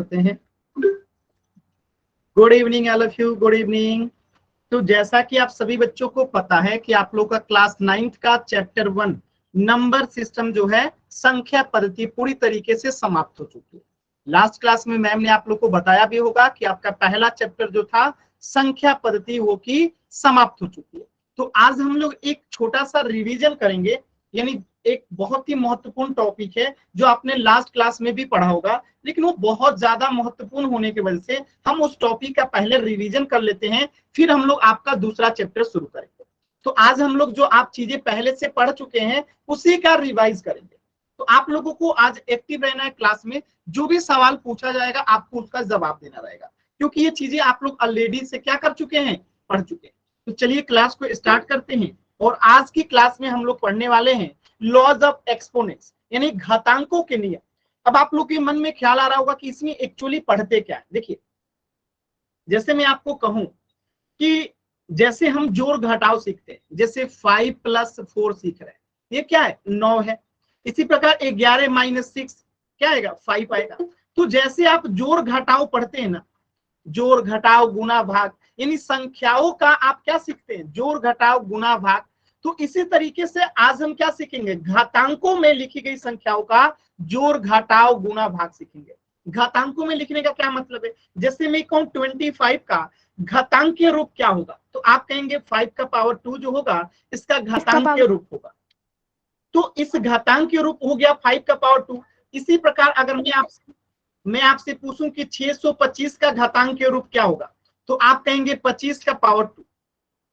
करते हैं। Good evening all of you, good evening. तो जैसा कि आप सभी बच्चों को पता है कि आप लोग का क्लास 9th का चैप्टर 1 नंबर सिस्टम जो है संख्या पद्धति पूरी तरीके से समाप्त हो चुकी है। लास्ट क्लास में मैम ने आप लोग को बताया भी होगा कि आपका पहला चैप्टर जो था संख्या पद्धति वो की समाप्त हो चुकी है। तो आज हम लोग एक छोटा सा रिवीजन करेंगे, यानी एक बहुत ही महत्वपूर्ण टॉपिक है जो आपने लास्ट क्लास में भी पढ़ा होगा, लेकिन वो बहुत ज्यादा महत्वपूर्ण होने की वजह से हम उस टॉपिक का पहले रिवीजन कर लेते हैं, फिर हम लोग आपका दूसरा चैप्टर शुरू करेंगे। तो आज हम लोग जो आप चीजें पहले से पढ़ चुके हैं उसी का रिवाइज करेंगे। तो आप लोगों को आज एक्टिव रहना है क्लास में, जो भी सवाल पूछा जाएगा आपको उसका जवाब देना रहेगा, क्योंकि ये चीजें आप लोग ऑलरेडी से क्या कर चुके हैं, पढ़ चुके हैं। तो चलिए क्लास को स्टार्ट करते हैं। और आज की क्लास में हम लोग पढ़ने वाले हैं लॉज ऑफ एक्सपोनेंट्स, यानी घातांकों के नियम। अब आप लोग के मन में ख्याल आ रहा होगा कि इसमें एक्चुअली पढ़ते क्या है। देखिए, जैसे मैं आपको कहूं कि जैसे हम जोड़ घटाव सीखते हैं, जैसे 5 + 4 सीख रहे हैं, ये क्या है, 9 है। इसी प्रकार 11 - 6 क्या आएगा, 5 आएगा। तो जैसे आप जोड़ घटाव पढ़ते हैं ना, जोड़ घटाव गुना भाग, यानी संख्याओं का आप क्या सीखते हैं, जोड़ घटाव गुना भाग। तो इसी तरीके से आज हम क्या सीखेंगे, घातांकों में लिखी गई संख्याओं का जोड़ घटाव गुना भाग सीखेंगे। घातांकों में लिखने का क्या मतलब है, जैसे मैं कहूं 25 का घातांकीय रूप क्या होगा, तो आप कहेंगे 5 का पावर 2 जो होगा इसका घातांकीय रूप होगा। तो इस घातांकीय रूप हो गया 5 का पावर 2। इसी प्रकार अगर मैं आपसे पूछूं कि 625 का घातांकीय रूप क्या होगा, तो आप कहेंगे 25 का पावर 2।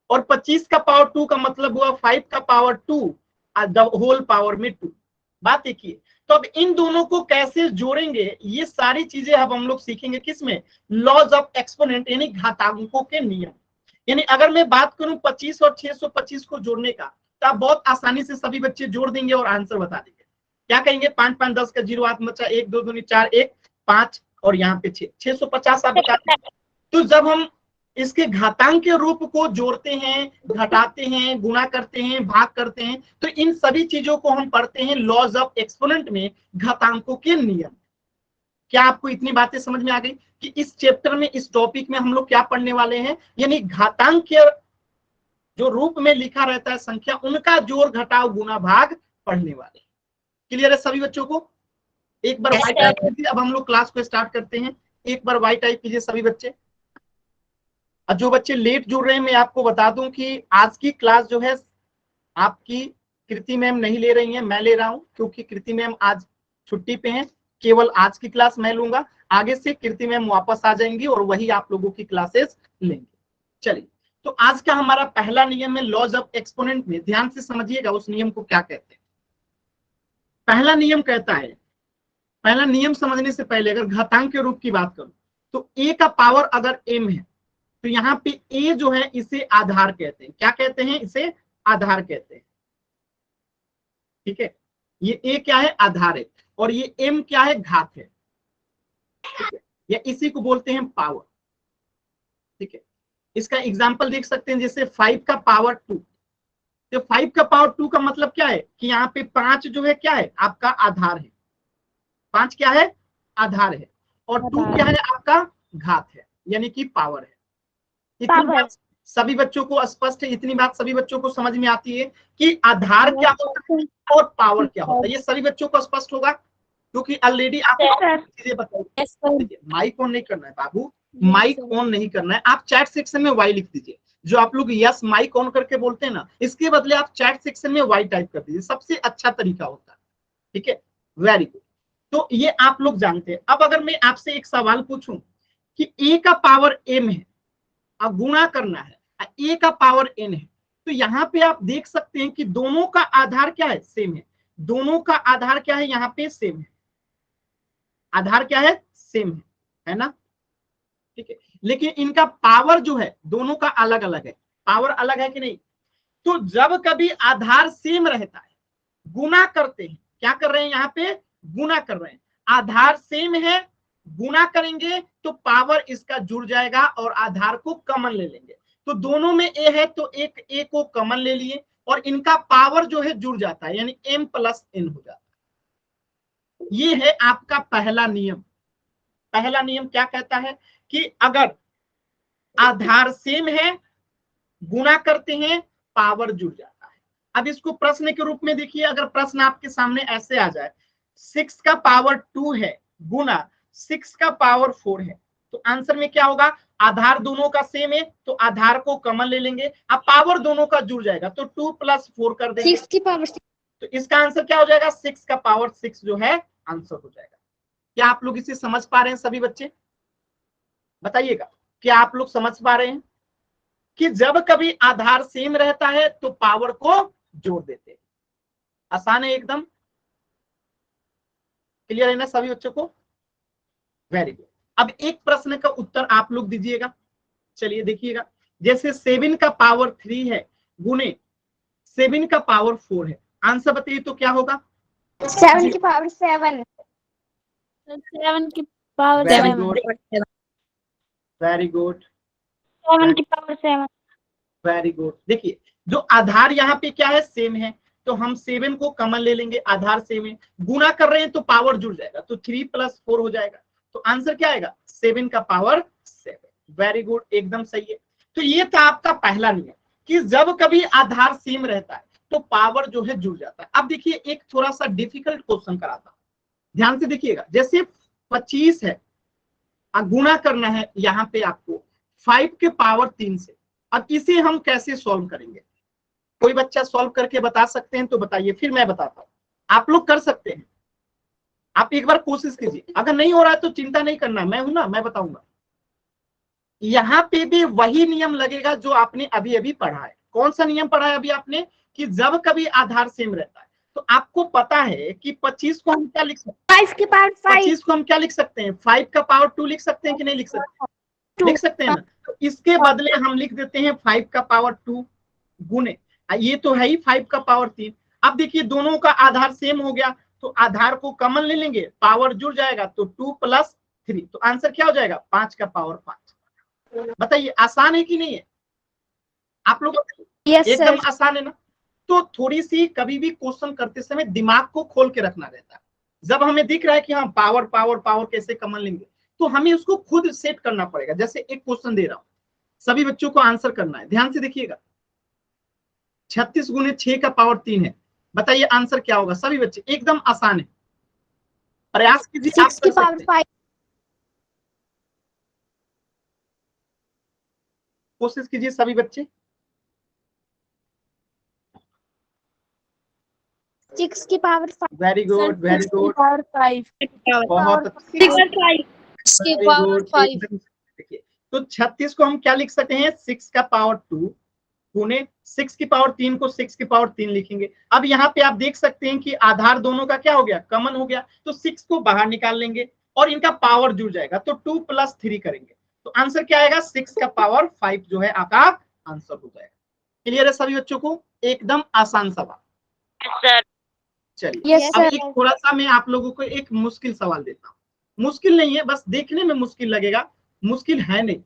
और 25 का पावर 2 का मतलब हुआ 5 का पावर 2 द होल पावर में 2। बात एक ही है। तो अब इन दोनों को कैसे जोड़ेंगे, ये सारी चीजें अब हम लोग सीखेंगे किसमें, लॉज ऑफ एक्सपोनेंट, यानी घातांकों के नियम। यानी अगर मैं बात करूं 25 और 625 को जोड़ने का, तो आप बहुत आसानी से सभी बच्चे जोड़ देंगे और आंसर बता देंगे। क्या कहेंगे, 5 5 10 का 0 हाथ बचा, 1 2 दूनी 4 1 5 और यहाँ पे 650 आप बता। तो जब हम इसके घातांक के रूप को जोड़ते हैं, घटाते हैं, गुणा करते हैं, भाग करते हैं, तो इन सभी चीजों को हम पढ़ते हैं लॉज ऑफ एक्सपोनेंट में, घातांकों के नियम। क्या आपको इतनी बातें समझ में आ गई कि इस चैप्टर में, इस टॉपिक में हम लोग क्या पढ़ने वाले हैं, यानी घातांक जो रूप में लिखा रहता है संख्या, उनका जोड़ घटाव गुना भाग पढ़ने वाले। क्लियर है सभी बच्चों को? एक बार वाई टाइप कीजिए। अब हम लोग क्लास को स्टार्ट करते हैं। एक बार वाई टाइप कीजिए सभी बच्चे। और जो बच्चे लेट जुड़ रहे हैं, मैं आपको बता दूं कि आज की क्लास जो है आपकी कृति मैम नहीं ले रही हैं, मैं ले रहा हूं, क्योंकि कृति मैम आज छुट्टी पे हैं। केवल आज की क्लास मैं लूंगा, आगे से कृति मैम वापस आ जाएंगी और वही आप लोगों की क्लासेस लेंगे। चलिए, तो आज का हमारा पहला नियम है लॉज ऑफ एक्सपोनेंट में। ध्यान से समझिएगा उस नियम को क्या कहते हैं। पहला नियम कहता है, पहला नियम समझने से पहले अगर घातांक के रूप की बात करूं, तो ए का पावर अगर m है, तो यहाँ पे ए जो है इसे आधार कहते हैं। क्या कहते हैं, इसे आधार कहते हैं। ठीक है, ये ए क्या है, आधार है, और ये m क्या है, घात है। ठीक है, या इसी को बोलते हैं पावर। ठीक है, इसका एग्जांपल देख सकते हैं, जैसे 5 का पावर 2। तो 5 का पावर 2 का मतलब क्या है कि यहाँ पे 5 जो है क्या है, आपका आधार है। 5 क्या है, आधार है, और 2 क्या है, आपका घात है, यानी कि पावर है। इतनी बात सभी बच्चों को स्पष्ट है, इतनी बात सभी बच्चों को समझ में आती है कि आधार क्या होता है और पावर क्या होता है। ये सभी बच्चों को स्पष्ट होगा, क्योंकि ऑलरेडी आप चीजें बताइए। माइक ऑन नहीं करना है बाबू, माइक ऑन नहीं करना है। आप चैट सेक्शन में वाई लिख दीजिए। जो आप लोग यस माइक ऑन करके बोलते हैं ना, इसके बदले आप चैट सेक्शन में वाई टाइप कर दीजिए, सबसे अच्छा तरीका होता है। ठीक है, वेरी गुड। तो ये आप लोग जानते हैं। अब अगर मैं आपसे एक सवाल पूछूं कि ए का पावर m है, अब गुणा करना है, ए का पावर n है, तो यहाँ पे आप देख सकते हैं कि दोनों का आधार क्या है, सेम है। दोनों का आधार क्या है, यहाँ पे सेम है। आधार क्या है, सेम है ना? ठीक है, लेकिन इनका पावर जो है दोनों का अलग अलग है। पावर अलग है कि नहीं? तो जब कभी आधार सेम रहता है, गुना करते हैं, क्या कर रहे हैं, यहाँ पे गुना कर रहे हैं। आधार सेम है, गुना करेंगे तो पावर इसका जुड़ जाएगा और आधार को कॉमन ले लेंगे। तो दोनों में ए है तो एक ए को कॉमन ले लिए और इनका पावर जो है जुड़ जाता है, यानी m + n हो जाता है। ये है आपका पहला नियम। पहला नियम क्या कहता है कि अगर आधार सेम है, गुना करते हैं, पावर जुड़ जाता है। अब इसको प्रश्न के रूप में देखिए, अगर प्रश्न आपके सामने ऐसे आ जाए 6 का पावर 2 है गुना 6 का पावर 4 है, तो आंसर में क्या होगा, आधार दोनों का सेम है तो आधार को कॉमन ले लेंगे, अब पावर दोनों का जुड़ जाएगा तो 2 + 4 कर देंगे, 6 की पावर 6। तो इसका आंसर क्या हो जाएगा, 6 का पावर 6 जो है आंसर हो जाएगा। क्या आप लोग इसे समझ पा रहे हैं सभी बच्चे? बताइएगा, क्या आप लोग समझ पा रहे हैं कि जब कभी आधार सेम रहता है तो पावर को जोड़ देते हैं? आसान है एकदम, क्लियर है ना सभी बच्चों को? Very good. अब एक प्रश्न का उत्तर आप लोग दीजिएगा, चलिए देखिएगा, जैसे 7 का पावर 3 है गुने 7 का पावर 4 है, आंसर बताइए तो क्या होगा? 7 की पावर 7। 7 की power 7। Very good, very good, 7 की पावर 7। Very good. देखिए जो आधार यहाँ पे क्या है, सेम है, तो हम 7 को कॉमन ले लेंगे, आधार सेम है, गुना कर रहे हैं तो पावर जुड़ जाएगा, तो 3 + 4 हो जाएगा, तो आंसर क्या आएगा, 7 का पावर 7। वेरी गुड, एकदम सही है। तो ये था आपका पहला नियम कि जब कभी आधार सेम रहता है तो पावर जो है जुड़ जाता है। अब देखिए एक थोड़ा सा डिफिकल्ट क्वेश्चन कराता हूं, ध्यान से देखिएगा। जैसे 25 है, गुना करना है यहाँ पे आपको 5 के पावर 3 से, अब इसे हम कैसे सॉल्व करेंगे? कोई बच्चा सॉल्व करके बता सकते हैं तो बताइए, फिर मैं बताता हूं। आप लोग कर सकते हैं, आप एक बार कोशिश कीजिए, अगर नहीं हो रहा है तो चिंता नहीं करना, मैं हूं ना, मैं बताऊंगा। यहाँ पे भी वही नियम लगेगा जो आपने अभी अभी पढ़ा है। कौन सा नियम पढ़ा है अभी आपने, कि जब कभी आधार सेम रहता है तो आपको पता है कि 25 को हम क्या लिख सकते हैं, 5 की पावर 5। 25 को हम क्या लिख सकते हैं, 5 का पावर 2 लिख सकते हैं कि नहीं लिख सकते? लिख सकते हैं ना। तो इसके बदले हम लिख देते हैं 5 का पावर 2 गुने, ये तो है ही 5 का पावर 3। अब देखिए दोनों का आधार सेम हो गया तो आधार को कॉमन ले लेंगे, पावर जुड़ जाएगा, तो 2 + 3, तो आंसर क्या हो जाएगा, 5 का पावर 5। बताइए आसान है कि नहीं है? आप लोग एकदम आसान है ना। तो थोड़ी सी कभी भी क्वेश्चन करते समय दिमाग को खोल के रखना रहता है। जब हमें दिख रहा है कि हाँ पावर पावर पावर कैसे कॉमन लेंगे, तो हमें उसको खुद सेट करना पड़ेगा। जैसे एक क्वेश्चन दे रहा हूं, सभी बच्चों को आंसर करना है, ध्यान से देखिएगा। 36 गुने 6 का पावर 3 है, बताइए आंसर क्या होगा? सभी बच्चे एकदम आसान है, प्रयास कीजिए, आप कर सकते हैं, कोशिश कीजिए सभी बच्चे। 6 की power 5। Very good, very good, power 5। बहुत वेरी गुड। देखिए तो 36 को हम क्या लिख सकते हैं, 6 का पावर 2 गुने 6 की पावर 3 को 6 की पावर 3 लिखेंगे। अब यहाँ पे आप देख सकते हैं कि आधार दोनों का क्या हो गया, कॉमन हो गया, तो 6 को बाहर निकाल लेंगे और इनका पावर जुड़ जाएगा, तो 2 + 3 करेंगे, तो आंसर क्या आएगा, 6 का पावर 5 जो है आपका आंसर हो जाएगा। क्लियर है सभी बच्चों को? एकदम आसान सवाल। चलिए अब एक थोड़ा सा मैं आप लोगों को एक मुश्किल सवाल देता हूँ। मुश्किल नहीं है, बस देखने में मुश्किल लगेगा, मुश्किल है नहीं,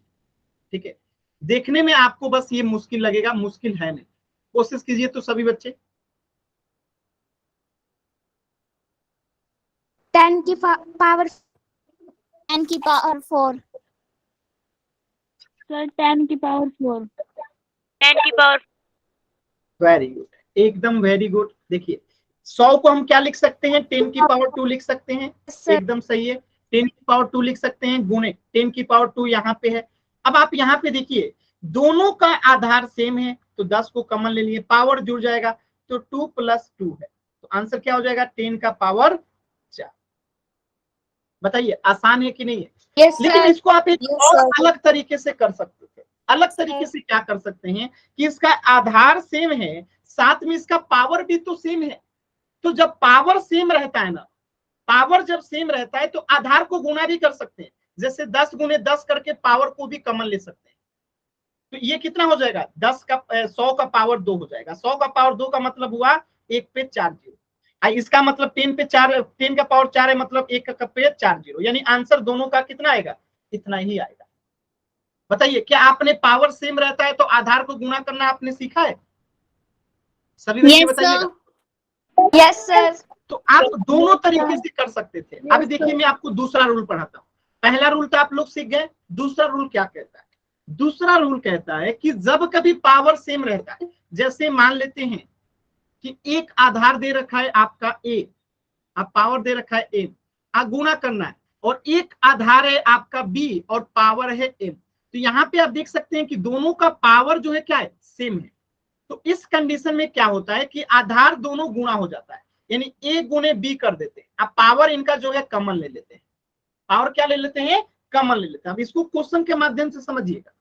ठीक है? देखने में आपको बस ये मुश्किल लगेगा, मुश्किल है नहीं। कोशिश कीजिए तो सभी बच्चे। 10 की पावर 4। सर 10 की पावर 4। 10 की पावर। वेरी गुड, एकदम वेरी गुड। देखिए 100 को हम क्या लिख सकते हैं, 10 की पावर 2 लिख सकते हैं, एकदम सही है। 10 की पावर 2 लिख सकते हैं गुने 10 की पावर 2 यहाँ पे है। अब आप यहाँ पे देखिए दोनों का आधार सेम है तो 10 को कॉमन ले लिए, पावर जुड़ जाएगा, तो 2 + 2 है, तो आंसर क्या हो जाएगा, 10 का पावर 4। बताइए आसान है कि नहीं है? लेकिन इसको आप एक और अलग तरीके से कर सकते थे। अलग तरीके से क्या कर सकते हैं कि इसका आधार सेम है, साथ में इसका पावर भी तो सेम है, तो जब पावर सेम रहता है ना, पावर जब सेम रहता है तो आधार को गुना भी कर सकते हैं, जैसे 10 गुने 10 करके पावर को भी कॉमन ले सकते हैं, तो ये कितना हो जाएगा, 100 का पावर 2 हो जाएगा। 100 का पावर 2 का मतलब हुआ 1 पे 4 जीरो, इसका मतलब 10 पे 4, 10 का पावर 4 है, मतलब 1 का पे 4 जीरो, यानी आंसर दोनों का कितना आएगा, इतना ही आएगा। बताइए क्या आपने पावर सेम रहता है तो आधार को गुणा करना आपने सीखा है? सभी बच्चे बताइएगा। Yes sir. तो आप दोनों तरीके से कर सकते थे। अभी देखिए मैं आपको दूसरा रूल पढ़ाता हूँ। पहला रूल तो आप लोग सीख गए। दूसरा रूल क्या कहता है? दूसरा रूल कहता है कि जब कभी पावर सेम रहता है, जैसे मान लेते हैं कि एक आधार दे रखा है आपका ए, अब पावर दे रखा है एम, गुणा करना है, और एक आधार है आपका बी और पावर है एम, तो यहाँ पे आप देख सकते हैं कि दोनों का पावर जो है क्या है, सेम है। तो इस कंडीशन में क्या होता है कि आधार दोनों गुणा हो जाता है, यानी ए गुणे बी कर देते हैं। अब पावर इनका जो है कॉमन ले लेते हैं, पावर क्या ले लेते हैं, कॉमन ले लेते हैं। अब इसको क्वेश्चन के माध्यम से समझिएगा।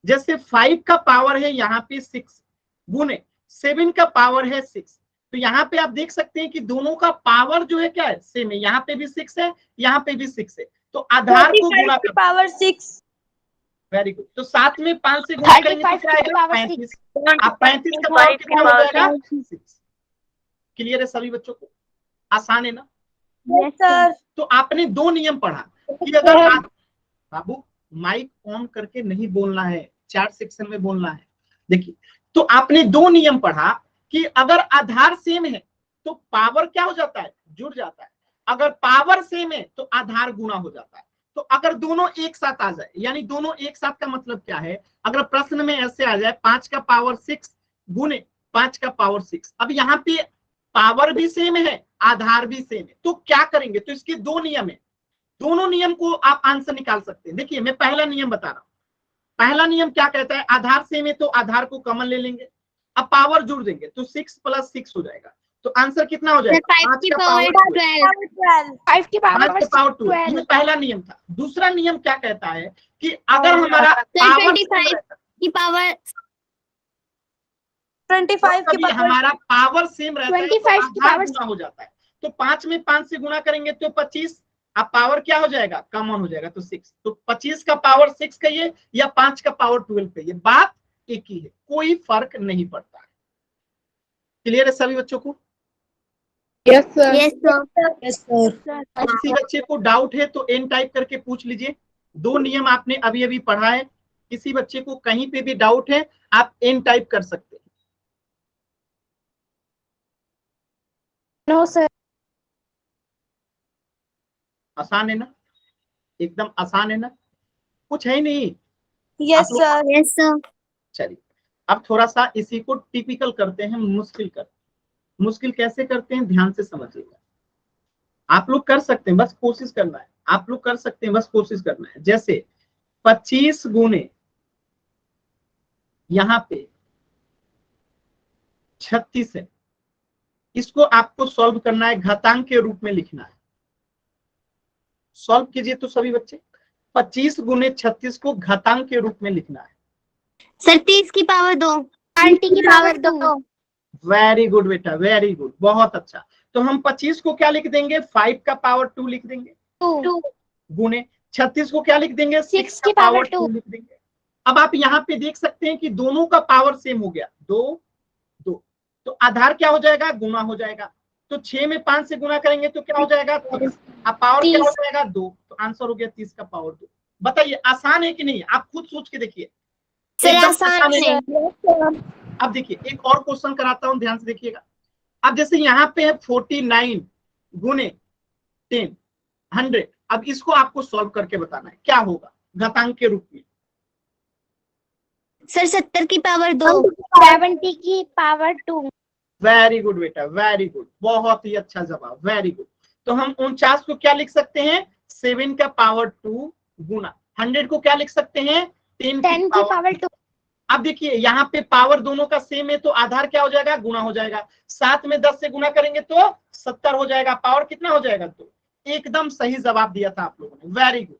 जैसे 5 का पावर है यहाँ पे 6 गुणे 7 का पावर है 6, तो यहाँ पे आप देख सकते हैं कि दोनों का पावर जो है क्या है, सेम है। यहाँ पे भी 6 है, यहाँ पे भी 6 है, तो आधार को गुणा कर पावर 6। Very good. तो 7 में 5 से गुणा करेंगे तो क्या आएगा, 35। अब 35 का पावर कितना हो जाएगा, 6। क्लियर है सभी बच्चों को? आसान है ना? Yes sir. तो आपने दो नियम पढ़ा कि अगर आप, बाबू माइक ऑन करके नहीं बोलना है, चैट सेक्शन में बोलना है। देखिए, तो आपने दो नियम पढ़ा कि अगर आधार सेम है तो पावर क्या हो जाता है, जुड़ जाता है। अगर पावर सेम है तो आधार गुणा हो जाता है। तो अगर दोनों एक साथ आ जाए, यानी दोनों एक साथ का मतलब क्या है, अगर प्रश्न में ऐसे आ जाए 5 का पावर 6 गुणे 5 का पावर 6, अब यहाँ पे पावर भी सेम है, आधार भी सेम है, तो क्या करेंगे? तो इसके दो नियम है, दोनों नियम को आप आंसर निकाल सकते हैं। देखिए, मैं पहला नियम बता रहा हूं। पहला नियम क्या कहता है, आधार सेम है तो आधार को कॉमन ले लेंगे, अब पावर जुड़ देंगे तो 6 + 6 हो जाएगा। तो आंसर कितना हो जाएगा, 5 की पावर 12। 5 की पावर 12। ये पहला नियम था। दूसरा नियम क्या कहता है कि अगर हमारा पावर 25 की पावर 25 की हमारा पावर सेम रहता है तो आधार गुणा हो जाता है। तो 5 में 5 से गुणा करेंगे तो 25, अब पावर क्या हो जाएगा, कॉमन हो जाएगा तो 6। तो 25 का पावर 6 कहिए या 5 का पावर 12 कहिए, बात एक ही है, कोई फर्क नहीं पड़ता है। क्लियर है सभी बच्चों को? Yes sir. Yes sir. Yes sir. किसी बच्चे को डाउट है तो एन टाइप करके पूछ लीजिए। दो नियम आपने अभी अभी पढ़ा है, किसी बच्चे को कहीं पे भी डाउट है आप एन टाइप कर सकते हैं। No sir. आसान है ना? एकदम आसान है ना? कुछ है ही नहीं। Yes sir. Yes sir. चलिए, अब थोड़ा सा इसी को टिपिकल करते हैं, मुश्किल करते हैं। मुश्किल कैसे करते हैं, ध्यान से समझिएगा। आप लोग कर सकते हैं, बस कोशिश करना है। आप लोग कर सकते हैं, बस कोशिश करना है। जैसे 25 गुणे यहाँ पे 36 है, इसको आपको सॉल्व करना है, घातांक के रूप में लिखना है। सॉल्व कीजिए तो सभी बच्चे। 25 गुणे 36 को घातांक के रूप में लिखना है। सर 30 की पावर 2। 30 की पावर 2। वेरी गुड बेटा, वेरी गुड, बहुत अच्छा। तो हम 25 को क्या लिख देंगे, 5 का पावर 2 लिख देंगे, 2 गुणे 36 को क्या लिख देंगे, 6 का पावर 2 लिख देंगे। अब आप यहाँ पे देख सकते हैं कि दोनों का पावर सेम हो गया, 2 2, तो आधार क्या हो जाएगा, गुणा हो जाएगा। तो 6 में 5 से गुणा करेंगे तो क्या हो जाएगा, 30। अब पावर क्या हो जाएगा, 2, तो आंसर हो गया 30 का पावर 2। बताइए आसान है कि नहीं, आप खुद सोच के देखिए। आसान है। अब देखिए, एक और क्वेश्चन कराता हूं, ध्यान से देखिएगा। अब जैसे यहाँ पे है 49 गुणे 10 100, अब इसको आपको सॉल्व करके बताना है, क्या होगा घातांक के रूप में। सर 70 की पावर 2। 70 की पावर 2। वेरी गुड बेटा, वेरी गुड, बहुत ही अच्छा जवाब, वेरी गुड। तो हम 49 को क्या लिख सकते हैं, 7 का पावर 2 गुना 100 को क्या लिख सकते हैं, 10 की पावर 2। अब देखिए, यहाँ पे पावर दोनों का सेम है तो आधार क्या हो जाएगा, गुणा हो जाएगा। 7 में 10 से गुणा करेंगे तो 70 हो जाएगा, पावर कितना हो जाएगा, तो एकदम सही जवाब दिया था आप लोगों ने, वेरी गुड।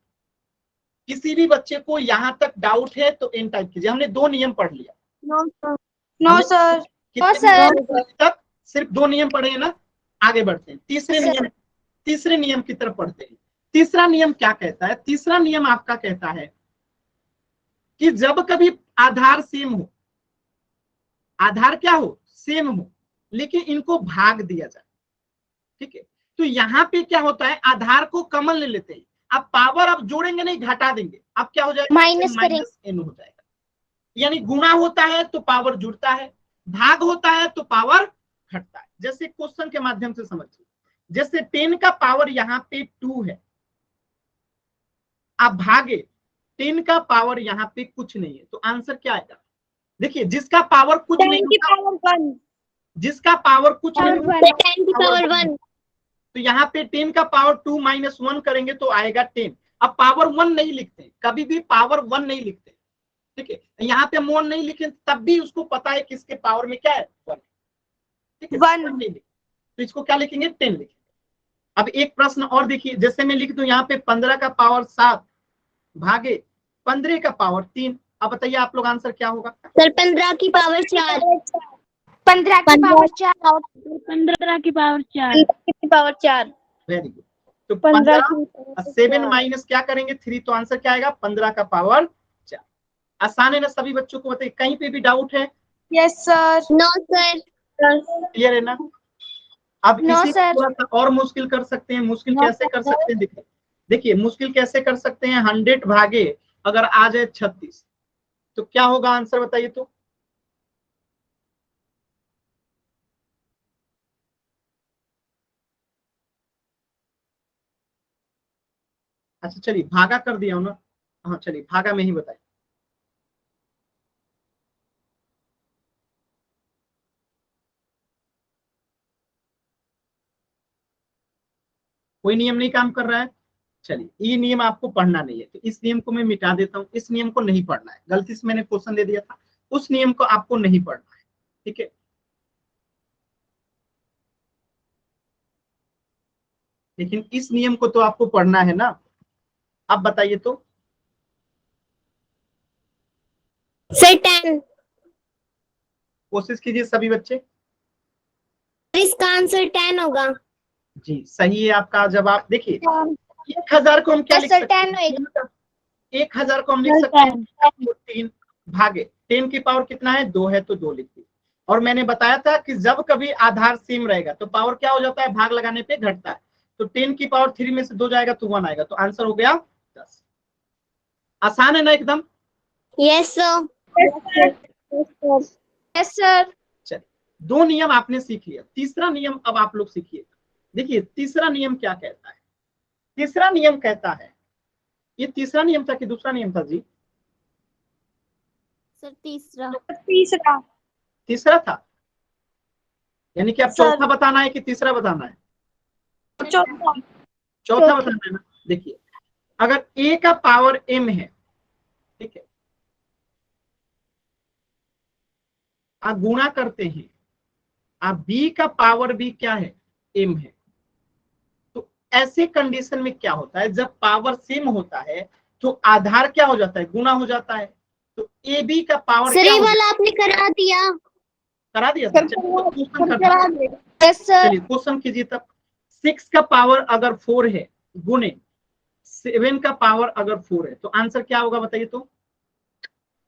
किसी भी बच्चे को यहाँ तक डाउट है तो एन टाइप कीजिए। हमने दो नियम पढ़ लिया। No sir. No sir. तक सिर्फ दो नियम पढ़े हैं ना, आगे बढ़ते हैं। तीसरे नियम की तरफ पढ़ते हैं। तीसरा नियम क्या कहता है, तीसरा नियम आपका कहता है कि जब कभी आधार सेम हो, आधार क्या हो, सेम हो, लेकिन इनको भाग दिया जाए, ठीक है, तो यहाँ पे क्या होता है, आधार को कॉमन ले लेते हैं। अब पावर अब जोड़ेंगे नहीं, घटा देंगे, अब क्या हो जाएगा, माइनस n हो जाएगा। यानी गुणा होता है तो पावर जुड़ता है, भाग होता है तो पावर घटता है। जैसे क्वेश्चन के माध्यम से समझिए, जैसे 10 का पावर यहाँ पे 2 है, आप भागे 10 का पावर यहाँ पे कुछ नहीं है, तो आंसर क्या आएगा? देखिए जिसका पावर कुछ नहीं होता, जिसका पावर कुछ नहीं होता 10 की पावर 1। तो यहाँ पे 10 का पावर 2 माइनस 1 करेंगे तो आएगा 10। अब पावर 1 नहीं लिखते, कभी भी पावर 1 नहीं लिखते, ठीक है। यहाँ पे हम 1 नहीं लिखे तब भी उसको पता है किसके पावर में क्या है 1, ठीक है। 1 नहीं लिखे तो इसको क्या लिखेंगे 10 लिखेंगे। अब एक प्रश्न और देखिए, जैसे मैं लिख दूं यहाँ पे 15 का पावर 7 भागे 15 का पावर 3। अब बताइए आप लोग आंसर क्या होगा? सर 15 की पावर 4। 15 की पावर 4। 15 की पावर 4। 15 की पावर 4। Very good. तो 15 7 माइनस क्या करेंगे 3, तो आंसर क्या आएगा 15 का पावर 4। आसान है ना सभी बच्चों को? बताइए कहीं पे भी डाउट है? Yes sir. No sir. Clear है ना? अब इसी थोड़ा सा और मुश्किल कर सकते हैं। मुश्किल कैसे कर सकते हैं? देखिए मुश्किल कैसे कर सकते हैं। 100 भागे अगर आ जाए 36 तो क्या होगा आंसर बताइए तो? अच्छा चलिए भागा कर दिया हूं ना, हाँ चलिए भागा में ही बताइए। कोई नियम नहीं काम कर रहा है? चलिए ये नियम आपको पढ़ना नहीं है तो इस नियम को मैं मिटा देता हूँ। इस नियम को नहीं पढ़ना है, गलती से मैंने क्वेश्चन दे दिया था, उस नियम को आपको नहीं पढ़ना है, ठीक है। लेकिन इस नियम को तो आपको पढ़ना है ना। अब बताइए तो सर 10। कोशिश कीजिए सभी बच्चे। इसका आंसर 10 होगा। जी सही है आपका जवाब। देखिए 1000 को हम क्या लिख सकते हैं? 1000 को हम लिख सकते हैं 3 भागे 10 की पावर कितना है 2 है तो 2 लिख दी। और मैंने बताया था कि जब कभी आधार सेम रहेगा तो पावर क्या हो जाता है भाग लगाने पे घटता है। तो 10 की पावर 3 में से 2 जाएगा तो 1 आएगा, तो आंसर हो गया 10। आसान है ना एकदम? Yes sir. Yes sir. चलिए 2 नियम आपने सीख लिया, तीसरा नियम अब आप लोग सीखिए। देखिए तीसरा नियम क्या कहता है? तीसरा नियम कहता है, ये तीसरा नियम था कि दूसरा नियम था जी? सर तीसरा। तीसरा था, यानी कि अब चौथा बताना है कि तीसरा बताना है? चौथा बताना है ना। देखिए अगर a का पावर m है, ठीक है, आप गुणा करते हैं, आप b का पावर भी क्या है m है, तो ऐसे कंडीशन में क्या होता है जब पावर सेम होता है तो आधार क्या हो जाता है गुणा हो जाता है। तो ए बी का पावर सर ये वाला आपने करा दिया। करा दिया था? चलिए क्वेश्चन कीजिए तब। 6 का पावर अगर 4 है गुणे 7 का पावर अगर 4 है तो आंसर क्या होगा बताइए तो?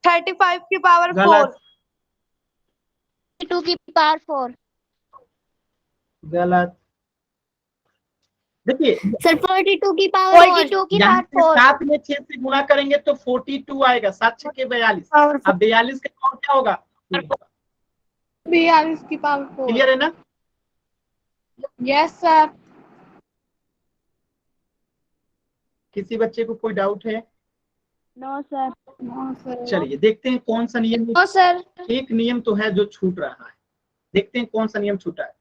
35 की पावर 4। 2 की पावर 4। गलत। देखिए सर 42 की पावर 42 की यहाँ पे पावर 4। 7 में 6 से गुणा करेंगे तो 42 आएगा, 7 6 के 42। अब 42 का पावर क्या होगा? 42 की पावर 4। क्लियर है ना? Yes sir. किसी बच्चे को कोई डाउट है? No sir. चलिए देखते हैं कौन सा नियम। No sir. एक नियम तो है जो छूट रहा है, देखते हैं कौन सा नियम छूटा है।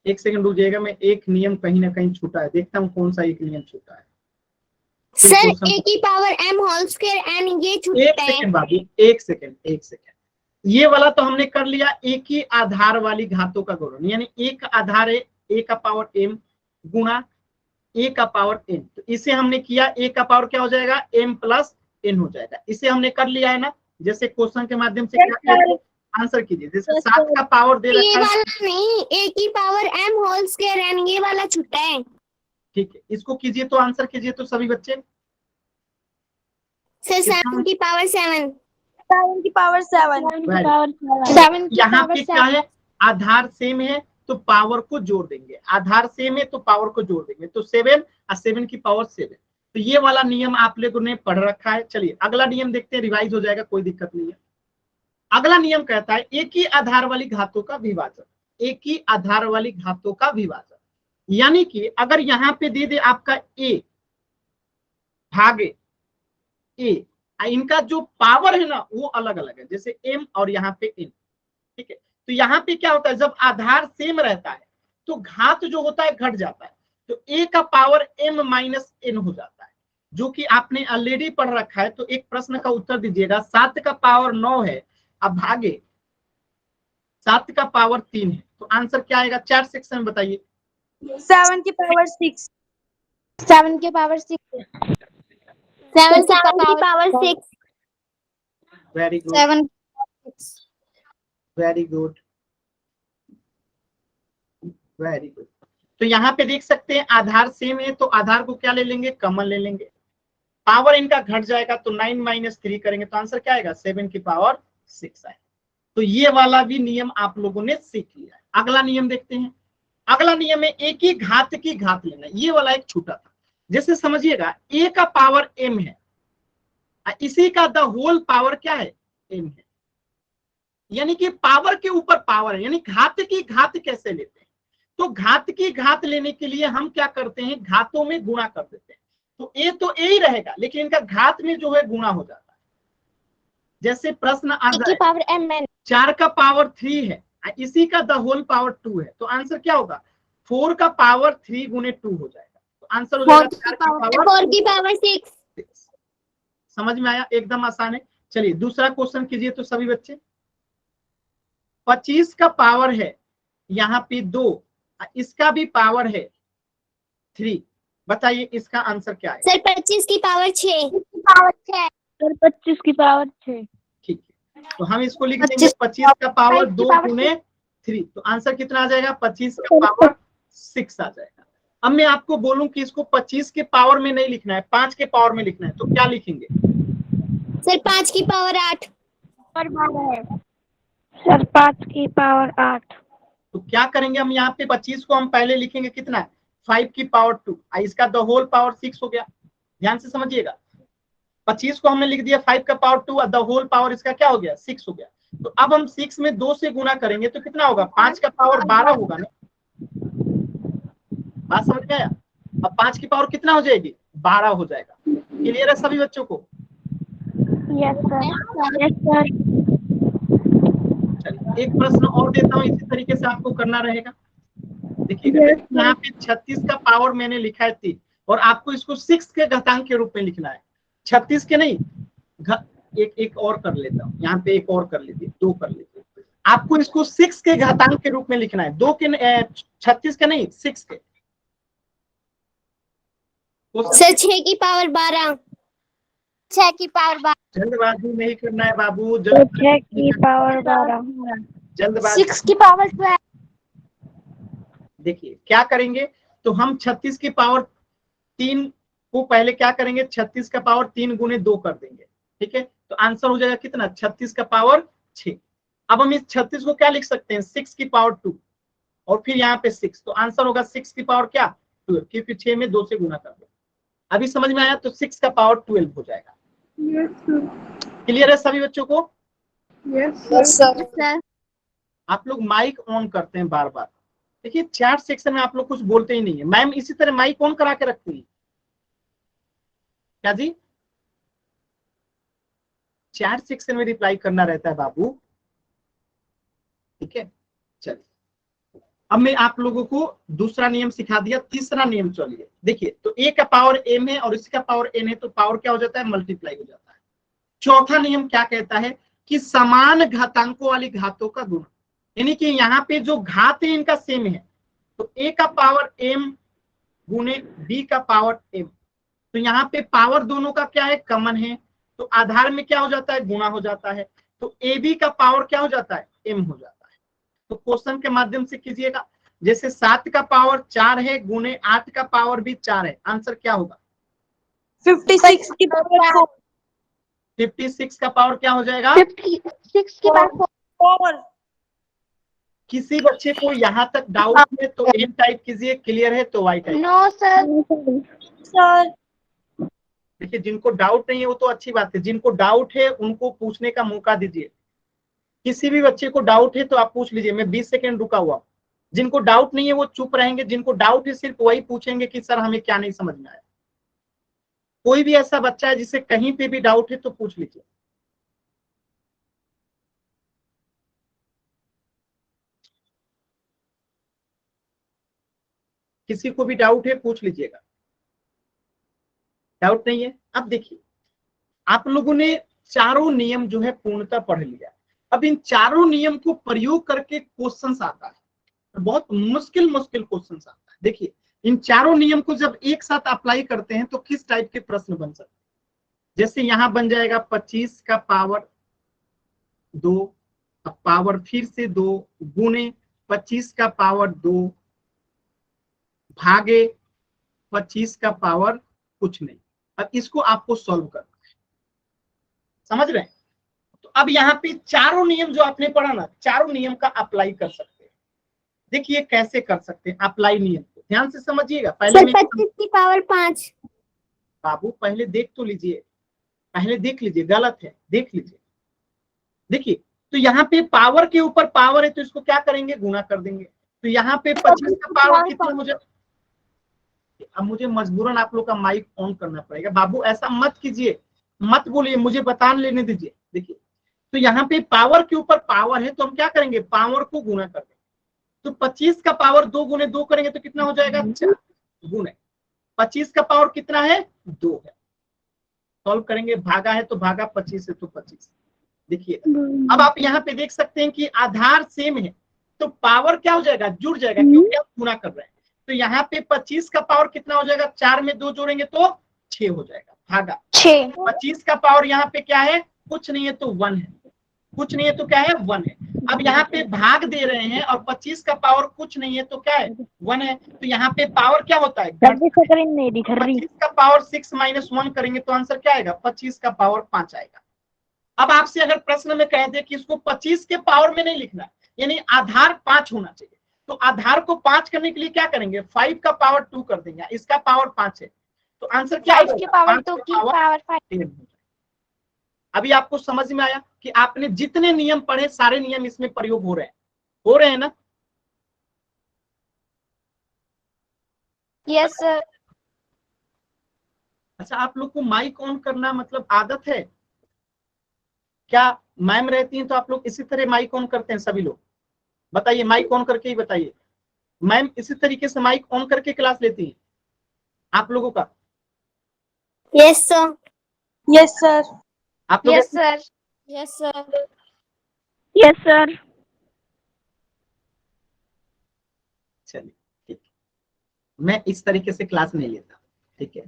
एक सेकंड रुकिएगा, मैं एक नियम कहीं ना कहीं छूटा है, देखता हूँ कौन सा एक नियम छूटा है। सर a की power m whole square and ये छूटा है। एक सेकंड बाबू, एक सेकंड। ये वाला तो हमने कर लिया, एक ही आधार वाली घातों का गुणन, यानी एक आधार है a का पावर m गुणा a का पावर n, तो इसे हमने किया, a का पावर क्या हो जाएगा m प्लस n हो जाएगा। इसे हमने कर लिया है ना, जैसे क्वेश्चन के माध्यम से क्या आंसर कीजिए। जैसे 7 का पावर दे रखा है, ये वाला नहीं, a की power m whole square and ये वाला छूटा है। ठीक है, इसको कीजिए तो आंसर कीजिए तो सभी बच्चे। सर 7 की पावर 7। 7 की पावर 7। यहाँ पे क्या है आधार सेम है तो पावर को जोड़ देंगे, आधार सेम है तो पावर को जोड़ देंगे, तो 7 और 7 की पावर 7। तो ये वाला नियम आप लोगों ने पढ़ रखा है। चलिए अगला नियम देखते हैं, रिवाइज हो जाएगा, कोई दिक्कत नहीं है। अगला नियम कहता है एक ही आधार वाली घातों का विभाजन, एक ही आधार वाली घातों का विभाजन। यानी कि अगर यहाँ पे दे दे आपका a भागे a, इनका जो पावर है ना वो अलग अलग है, जैसे m और यहाँ पे n, ठीक है। तो यहाँ पे क्या होता है, जब आधार सेम रहता है तो घात जो होता है घट जाता है, तो a का पावर m माइनस n हो जाता है, जो कि आपने ऑलरेडी पढ़ रखा है। तो एक प्रश्न का उत्तर दीजिएगा, 7 का पावर 9 है, अब भागे 7 का पावर 3 है, तो आंसर क्या आएगा? चैट सेक्शन में बताइए। 7 की पावर 6। 7 की पावर 6। 7 की power 6। Very good, 7 very good, very good. तो यहाँ पे देख सकते हैं आधार सेम है, तो आधार को क्या ले लेंगे? कॉमन ले लेंगे। पावर इनका घट जाएगा तो 9 माइनस 3 करेंगे तो आंसर क्या आएगा? 7 की पावर 6 आएगा। तो ये वाला भी नियम आप लोगों ने सीख लिया है। अगला नियम देखते हैं। अगला नियम है एक ही घात की घात लेना। ये वाला एक छूटा था, जैसे समझिएगा a का पावर m है, इसी का द होल पावर क्या है? m है, यानी कि पावर के ऊपर पावर है, यानी घात की घात कैसे लेते हैं? तो घात की घात लेने के लिए हम क्या करते हैं? घातों में गुणा कर देते हैं। तो a तो a ही रहेगा, लेकिन इनका घात में जो है गुणा हो जाता है। जैसे प्रश्न आ जाए 4 का पावर 3 है, इसी का द होल पावर 2 है, तो आंसर क्या होगा? 4 का पावर 3 गुने 2 हो जाएगा, तो आंसर हो जाएगा 4 की पावर 6। समझ में आया? एकदम आसान है। चलिए दूसरा क्वेश्चन कीजिए तो सभी बच्चे। 25 का पावर है यहाँ पे 2, इसका भी पावर है 3, बताइए इसका आंसर क्या है? सर 25 की पावर 6। सर 25 की पावर 6। ठीक है, तो हम इसको लिख देंगे 25 का पावर 2 गुने 3, तो आंसर कितना आ जाएगा? 25 का पावर 6 आ जाएगा। अब मैं आपको बोलूं कि इसको 25 के पावर में नहीं लिखना है, 5 के पावर में लिखना है, तो क्या लिखेंगे? सर 5 की पावर 8। सर 5 की पावर 8। तो क्या करेंगे हम? यहाँ पे 25 को हम पहले लिखेंगे कितना है? 5 की पावर 2, इसका द होल पावर 6 हो गया। ध्यान से समझिएगा, 25 को हमने लिख दिया 5 का पावर 2 और द होल पावर इसका क्या हो गया? 6 हो गया। तो अब हम 6 में 2 से गुना करेंगे तो कितना होगा? 5 का पावर 12 होगा ना। बात समझ में आया? अब 5 की पावर कितना हो जाएगी? 12 हो जाएगा। क्लियर है सभी बच्चों को? Yes sir. Yes sir. चलिए एक प्रश्न और देता हूँ, इसी तरीके से आपको करना रहेगा। देखिएगा यहाँ पे 36 का पावर मैंने लिखा है 3, और आपको इसको 6 के घातांक के रूप में लिखना है। 36 के नहीं, एक और कर लेता हूँ, यहाँ पे एक और कर लीजिए, 2 कर लीजिए। आपको इसको 6 के घातांक के रूप में लिखना है, 2 के 36 के नहीं, 6 के। सर 6 की पावर 12। 6 की पावर 12। जल्दबाजी नहीं करना है बाबू, 6 की पावर 12। जल्दबाजी। 6 की पावर 12। देखिए क्या करेंगे, तो हम 36 की पावर 3 को पहले क्या करेंगे? 36 का पावर 3 गुने 2 कर देंगे, ठीक है। तो आंसर हो जाएगा कितना? 36 का पावर 6। अब हम इस 36 को क्या लिख सकते हैं? 6 की पावर 2 और फिर यहाँ पे 6, तो आंसर होगा 6 की पावर क्या? 12, क्योंकि 6 में 2 से गुना कर दो। अभी समझ में आया? तो 6 का पावर 12 हो जाएगा। क्लियर है सभी बच्चों को? Yes sir. आप लोग माइक ऑन करते हैं बार बार। देखिए चैट सेक्शन में आप लोग कुछ बोलते ही नहीं है। मैम इसी तरह माइक ऑन करा के रखती है क्या जी? चैट सेक्शन में रिप्लाई करना रहता है बाबू, ठीक है। चलिए अब मैं आप लोगों को दूसरा नियम सिखा दिया, तीसरा नियम चलिए देखिए। तो a का पावर m है और इसका पावर n है, तो पावर क्या हो जाता है? मल्टीप्लाई हो जाता है। चौथा नियम क्या कहता है कि समान घातांकों वाली घातों का गुणा, यानी कि यहाँ पे जो घात है इनका सेम है, तो a का पावर m गुने b का पावर m, तो यहाँ पे पावर दोनों का क्या है? कॉमन है, तो आधार में क्या हो जाता है? गुणा हो जाता है। तो ab का पावर क्या हो जाता है? m हो जाता है। तो क्वेश्चन के माध्यम से कीजिएगा, जैसे 7 का पावर 4 है गुने 8 का पावर भी 4 है, आंसर क्या होगा? 56 की पावर 56 का पावर क्या हो जाएगा? 56 की पावर 4। किसी बच्चे को यहाँ तक डाउट है तो एन टाइप कीजिए, क्लियर है तो वाई टाइप। No sir. देखिए जिनको डाउट नहीं है वो तो अच्छी बात है, जिनको डाउट है उनको पूछने का मौका दीजिए। किसी भी बच्चे को डाउट है तो आप पूछ लीजिए, मैं 20 सेकेंड रुका हुआ। जिनको डाउट नहीं है वो चुप रहेंगे, जिनको डाउट है सिर्फ वही पूछेंगे कि सर हमें क्या नहीं समझ में आया। कोई भी ऐसा बच्चा है जिसे कहीं पे भी डाउट है तो पूछ लीजिए। किसी को भी डाउट है पूछ लीजिएगा। डाउट नहीं है? अब देखिए, आप लोगों ने चारों नियम जो है पूर्णतः पढ़ लिया। अब इन चारों नियम को प्रयोग करके क्वेश्चंस आता है, बहुत मुश्किल मुश्किल क्वेश्चंस आता है। देखिए, इन चारों नियम को जब एक साथ अप्लाई करते हैं तो किस टाइप के प्रश्न बन सकते हैं। जैसे यहां बन जाएगा 25 का पावर 2, अब पावर फिर से 2 गुने 25 का पावर 2 भागे 25 का पावर कुछ नहीं। अब इसको आपको सॉल्व करना है, समझ रहे हैं? तो अब यहाँ पे चारों नियम जो आपने पढ़ा ना, चारों नियम का अप्लाई कर सकते हैं। देखिए कैसे कर सकते हैं अप्लाई नियम को, ध्यान से समझिएगा। पहले 25 की पावर 5। बाबू पहले देख तो लीजिए, पहले देख लीजिए, गलत है, देख लीजिए। देखिए, तो यहाँ पे पावर के ऊपर पावर है तो इसको क्या करेंगे, गुना कर देंगे। तो यहाँ पे 25 का पावर कितना हो जाए। अब मुझे मजबूरन आप लोग का माइक ऑन करना पड़ेगा। बाबू ऐसा मत कीजिए, मत बोलिए, मुझे बता लेने दीजिए। देखिए, तो यहाँ पे पावर के ऊपर पावर है तो हम क्या करेंगे, पावर को गुना कर देंगे। तो 25 का पावर 2 गुने 2 करेंगे तो कितना हो जाएगा, 4 गुने 25 का पावर कितना है, 2 है। सॉल्व करेंगे, भागा है तो भागा, 25 है तो 25। देखिए, अब आप यहाँ पे देख सकते हैं कि आधार सेम है तो पावर क्या हो जाएगा, जुड़ जाएगा, क्योंकि आप गुना कर रहे हैं। तो यहाँ पे 25 का पावर कितना हो जाएगा, 4 में 2 जोड़ेंगे तो 6 हो जाएगा, भागा 6। 25 का पावर यहाँ पे क्या है, कुछ नहीं है तो 1 है, कुछ नहीं है तो क्या है, 1 है। अब यहाँ पे भाग दे रहे हैं और 25 का पावर कुछ नहीं है तो क्या है, 1 है। तो यहाँ पे पावर क्या होता है, 25 का पावर 6 माइनस 1 करेंगे तो आंसर क्या आएगा, 25 का पावर 5 आएगा। अब आपसे अगर प्रश्न में कह दे कि इसको 25 के पावर में नहीं लिखना, यानी आधार 5 होना चाहिए, तो आधार को 5 करने के लिए क्या करेंगे, 5 का पावर 2 कर देंगे, इसका पावर 5 है तो आंसर क्या आएगा, 5 2 की की पावर 5। 10 हो जाएगा। अभी आपको समझ में आया कि आपने जितने नियम पढ़े सारे नियम इसमें प्रयोग हो रहे हैं ना। Yes sir. अच्छा, आप लोग को माइक ऑन करना मतलब आदत है क्या? मैम रहती हैं तो आप लोग इसी तरह माइक ऑन करते हैं सभी लोग? बताइए, माइक ऑन करके ही बताइए। मैम इसी तरीके से माइक ऑन करके क्लास लेती हैं आप लोगों का? Yes sir. Yes sir. आप लोग yes sir. Yes sir. Yes sir. चलिए ठीक है, मैं इस तरीके से क्लास नहीं लेता, ठीक है।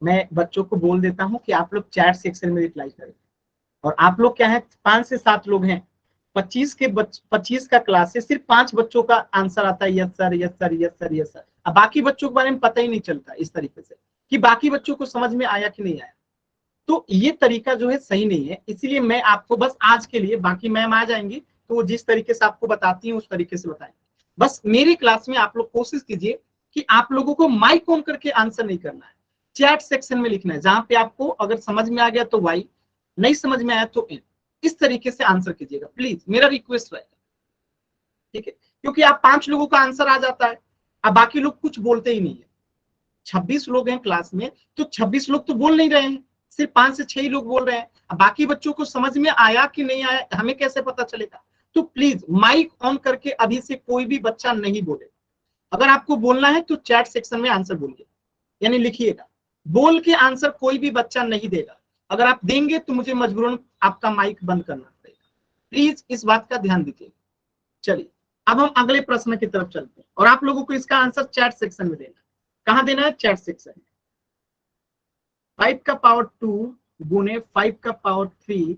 मैं बच्चों को बोल देता हूँ कि आप लोग चैट सेक्शन में रिप्लाई करें। और आप लोग क्या है, 5 से 7 लोग हैं, 25 का क्लास है, सिर्फ 5 बच्चों का आंसर आता है, yes sir yes sir yes sir yes sir. अब बाकी बच्चों के बारे में पता ही नहीं चलता इस तरीके से कि बाकी बच्चों को समझ में आया कि नहीं आया। तो ये तरीका जो है सही नहीं है, इसीलिए मैं आपको बस आज के लिए, बाकी मैम आ जाएंगी तो वो जिस तरीके से आपको बताती हैं उस तरीके से बताएंगे। बस मेरी क्लास में आप लोग कोशिश कीजिए कि आप लोगों को माइक ऑन करके आंसर नहीं करना है, चैट सेक्शन में लिखना है, जहां पे आपको अगर समझ में आ गया तो वाई, नहीं समझ में आया तो इन, इस तरीके से आंसर कीजिएगा प्लीज, मेरा रिक्वेस्ट रहेगा, ठीक है। क्योंकि आप 5 लोगों का आंसर आ जाता है, अब बाकी लोग कुछ बोलते ही नहीं है। 26 लोग हैं क्लास में तो 26 लोग तो बोल नहीं रहे हैं, सिर्फ 5 से 6 ही लोग बोल रहे हैं। अब बाकी बच्चों को समझ में आया कि नहीं आया हमें कैसे पता चलेगा? तो प्लीज माइक ऑन करके अभी से कोई भी बच्चा नहीं बोले। अगर आपको बोलना है तो चैट सेक्शन में आंसर बोलिए, यानी लिखिएगा। बोल के आंसर कोई भी बच्चा नहीं देगा, अगर आप देंगे तो मुझे मजबूरन आपका माइक बंद करना पड़ेगा, प्लीज इस बात का ध्यान दीजिए। चलिए, अब हम अगले प्रश्न की तरफ चलते हैं और आप लोगों को इसका आंसर चैट सेक्शन में देना। कहां देना है, चैट सेक्शन में। 5 का पावर 2 गुने 5 का पावर 3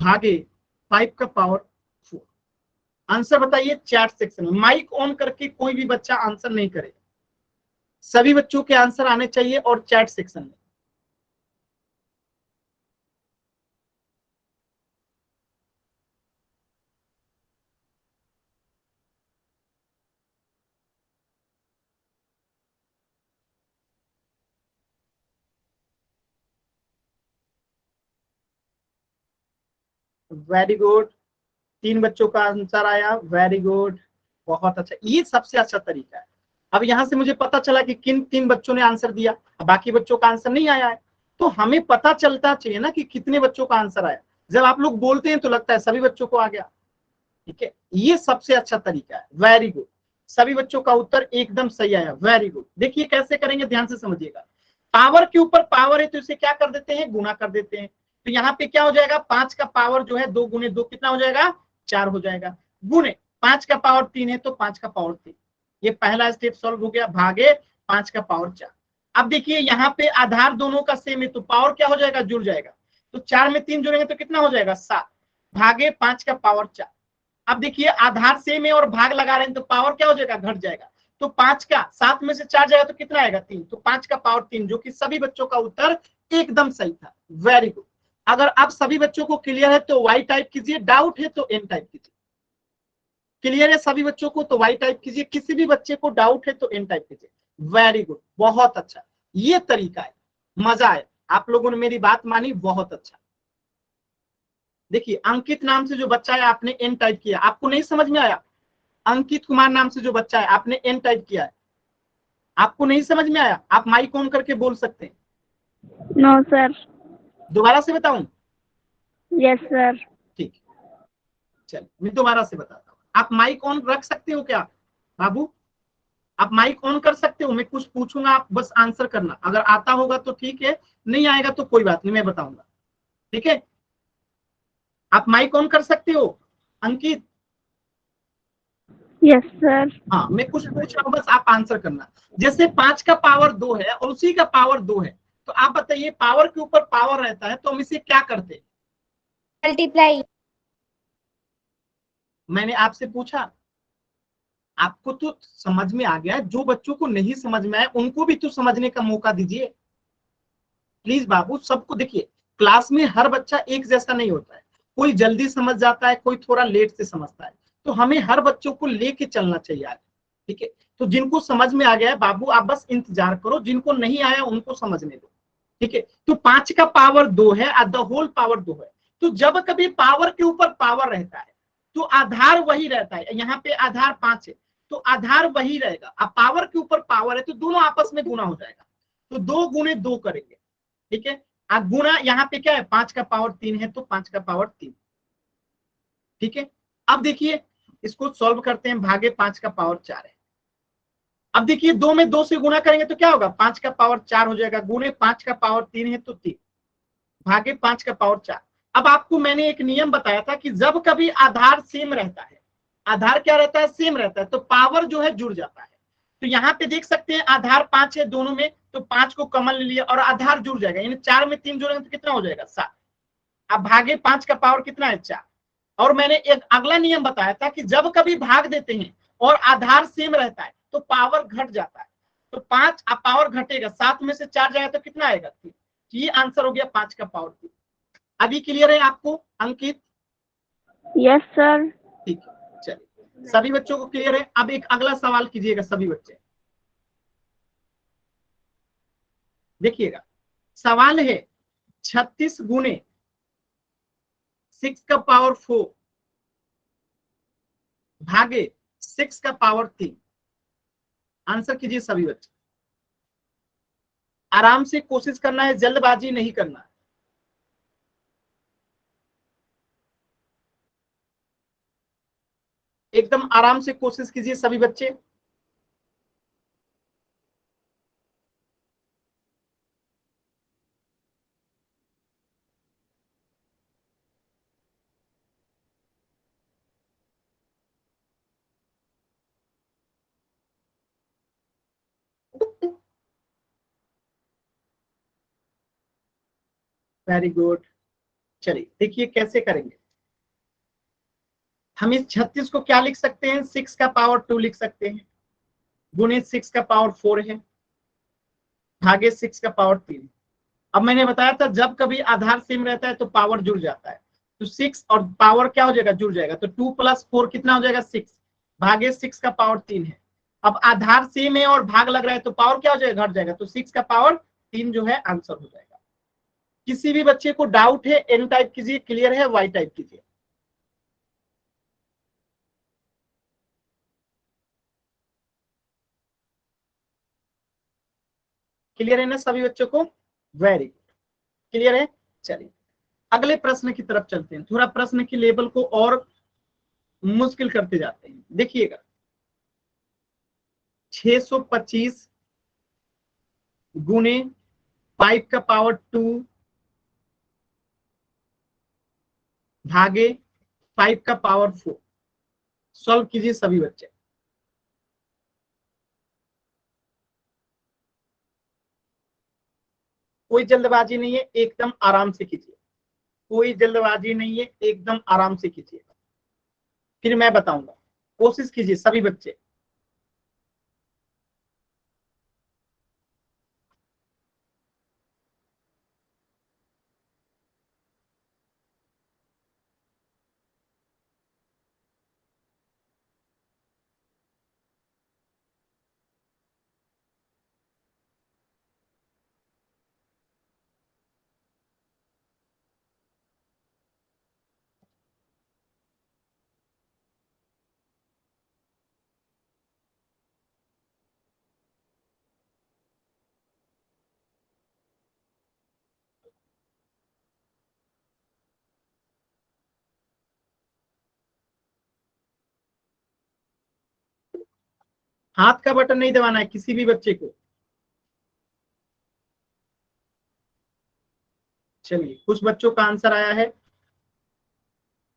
भागे 5 का पावर 4। आंसर बताइए चैट सेक्शन में, माइक ऑन करके कोई भी बच्चा आंसर नहीं करेगा, सभी बच्चों के आंसर आने चाहिए और चैट सेक्शन में। वेरी गुड, 3 बच्चों का आंसर आया, वेरी गुड। बहुत अच्छा, ये सबसे अच्छा तरीका है। अब यहाँ से मुझे पता चला कि किन 3 बच्चों ने आंसर दिया, बाकी बच्चों का आंसर नहीं आया है, तो हमें पता चलता चाहिए ना कि कितने बच्चों का आंसर आया। जब आप लोग बोलते हैं तो लगता है सभी बच्चों को आ गया। ठीक है, ये सबसे अच्छा तरीका है। वेरी गुड, सभी बच्चों का उत्तर एकदम सही आया, वेरी गुड। देखिए कैसे करेंगे, ध्यान से समझिएगा। पावर के ऊपर पावर है तो इसे क्या कर देते हैं, गुना कर देते हैं। तो यहाँ पे क्या हो जाएगा, 5 का पावर जो है 2 गुने 2 कितना हो जाएगा, 4 हो जाएगा। गुने 5 का पावर 3 है तो 5 का पावर 3। ये पहला स्टेप सॉल्व हो गया, भागे 5 का पावर 4। अब देखिए यहाँ पे आधार दोनों का सेम है तो पावर क्या हो जाएगा, जुड़ जाएगा। तो 4 में 3 जुड़ेंगे तो कितना हो जाएगा, 7, भागे 5 का पावर 4। अब देखिए आधार सेम है और भाग लगा रहे हैं तो पावर क्या हो जाएगा, घट जाएगा। तो 5 का 7 में से 4 जाएगा तो कितना आएगा, 3। तो 5 का पावर 3, जो कि सभी बच्चों का उत्तर एकदम सही था। Very good. अगर आप सभी बच्चों को क्लियर है तो वाई टाइप कीजिए, डाउट है तो एन टाइप कीजिए। क्लियर है सभी बच्चों को तो वाई टाइप कीजिए, किसी भी बच्चे को डाउट है तो एन टाइप कीजिए। वेरी गुड, बहुत अच्छा, ये तरीका है, मजा आया। आप लोगों ने मेरी बात मानी, बहुत अच्छा। देखिए अंकित नाम से जो बच्चा है आपने एन टाइप किया, आपको नहीं समझ में आया? अंकित कुमार नाम से जो बच्चा है आपने एन टाइप किया है, आपको नहीं समझ में आया? आप माइक ऑन करके बोल सकते हैं। No sir. दोबारा से बताऊं? Yes sir. ठीक, चलिए मैं दोबारा से बताता हूँ। आप माइक ऑन रख सकते हो क्या बाबू? आप माइक ऑन कर सकते हो, मैं कुछ पूछूंगा, आप बस आंसर करना। अगर आता होगा तो ठीक है, नहीं आएगा तो कोई बात नहीं, मैं बताऊंगा। ठीक है, आप माइक ऑन कर सकते हो अंकित? Yes sir. हाँ, मैं कुछ पूछ रहा हूँ, बस आप आंसर करना। जैसे 5 का पावर 2 है और उसी का पावर 2 है, तो आप बताइए पावर के ऊपर पावर रहता है तो हम इसे क्या करते हैं? मल्टीप्लाई। मैंने आपसे पूछा, आपको तो समझ में आ गया, जो बच्चों को नहीं समझ में आया उनको भी तो समझने का मौका दीजिए प्लीज बाबू। सबको देखिए, क्लास में हर बच्चा एक जैसा नहीं होता है, कोई जल्दी समझ जाता है, कोई थोड़ा लेट से समझता है, तो हमें हर बच्चों को लेके चलना चाहिए आगे। ठीक है, तो जिनको समझ में आ गया है बाबू आप बस इंतजार करो, जिनको नहीं आया उनको समझने दो। ठीक है, तो 5 का पावर 2 है और द होल पावर 2 है। तो जब कभी पावर के ऊपर पावर रहता है तो आधार वही रहता है। यहाँ पे आधार 5 है तो आधार वही रहेगा। अब पावर के ऊपर पावर है तो दोनों आपस में गुना हो जाएगा, तो 2 गुने 2 करेंगे। ठीक है, अब गुना यहाँ पे क्या है, 5 का पावर 3 है तो 5 का पावर 3। ठीक है, अब देखिए इसको सॉल्व करते हैं, भागे 5 का पावर 4 है। अब देखिए 2 में 2 से गुना करेंगे तो क्या होगा, 5 का पावर 4 हो जाएगा, गुने 5 का पावर 3 है तो 3, भागे 5 का पावर 4। अब आपको मैंने एक नियम बताया था कि जब कभी आधार सेम रहता है, आधार क्या रहता है, सेम रहता है, तो पावर जो है जुड़ जाता है। तो यहाँ पे देख सकते हैं आधार 5 है दोनों में, तो 5 को कॉमन ले लिया और आधार जुड़ जाएगा, यानी 4 में 3 जोड़ेंगे तो कितना हो जाएगा, 7। अब भागे 5 का पावर कितना है, 4। और मैंने एक अगला नियम बताया था कि जब कभी भाग देते हैं और आधार सेम रहता है तो पावर घट जाता है। तो 5 अब पावर घटेगा, 7 में से 4 जाएगा तो कितना आएगा, 3। ये आंसर हो गया 5 का पावर 3। अभी क्लियर है आपको अंकित? Yes sir. ठीक है, चलिए सभी बच्चों को क्लियर है। अब एक अगला सवाल कीजिएगा सभी बच्चे, देखिएगा। सवाल है 36 गुने 6 का पावर 4 भागे 6 का पावर 3। आंसर कीजिए सभी बच्चे, आराम से कोशिश करना है, जल्दबाजी नहीं करना है। एकदम आराम से कोशिश कीजिए सभी बच्चे। Very good. चलिए देखिए कैसे करेंगे। हम इस 36 को क्या लिख सकते हैं, 6 का पावर 2 लिख सकते हैं, गुणे 6 का पावर 4 है, भागे 6 का पावर 3। अब मैंने बताया था जब कभी आधार सेम रहता है तो पावर जुड़ जाता है, तो 6 और पावर क्या हो जाएगा, जुड़ जाएगा। तो 2 + 4 कितना हो जाएगा, 6, भागे 6 का पावर 3 है। अब आधार सेम है और भाग लग रहा है तो पावर क्या हो जाएगा, घट जाएगा। तो 6 का पावर 3 जो है आंसर हो जाएगा। किसी भी बच्चे को डाउट है एन टाइप कीजिए, क्लियर है वाई टाइप कीजिए। क्लियर है ना सभी बच्चों को? वेरी गुड, क्लियर है। चलिए अगले प्रश्न की तरफ चलते हैं, थोड़ा प्रश्न की लेवल को और मुश्किल करते जाते हैं। देखिएगा 625 गुने 5 का पावर 2 भागे 5 का पावर 4, सॉल्व कीजिए सभी बच्चे। कोई जल्दबाजी नहीं है, एकदम आराम से कीजिए, कोई जल्दबाजी नहीं है, एकदम आराम से कीजिए, फिर मैं बताऊंगा। कोशिश कीजिए सभी बच्चे। हाथ का बटन नहीं दबाना है किसी भी बच्चे को। चलिए कुछ बच्चों का आंसर आया है,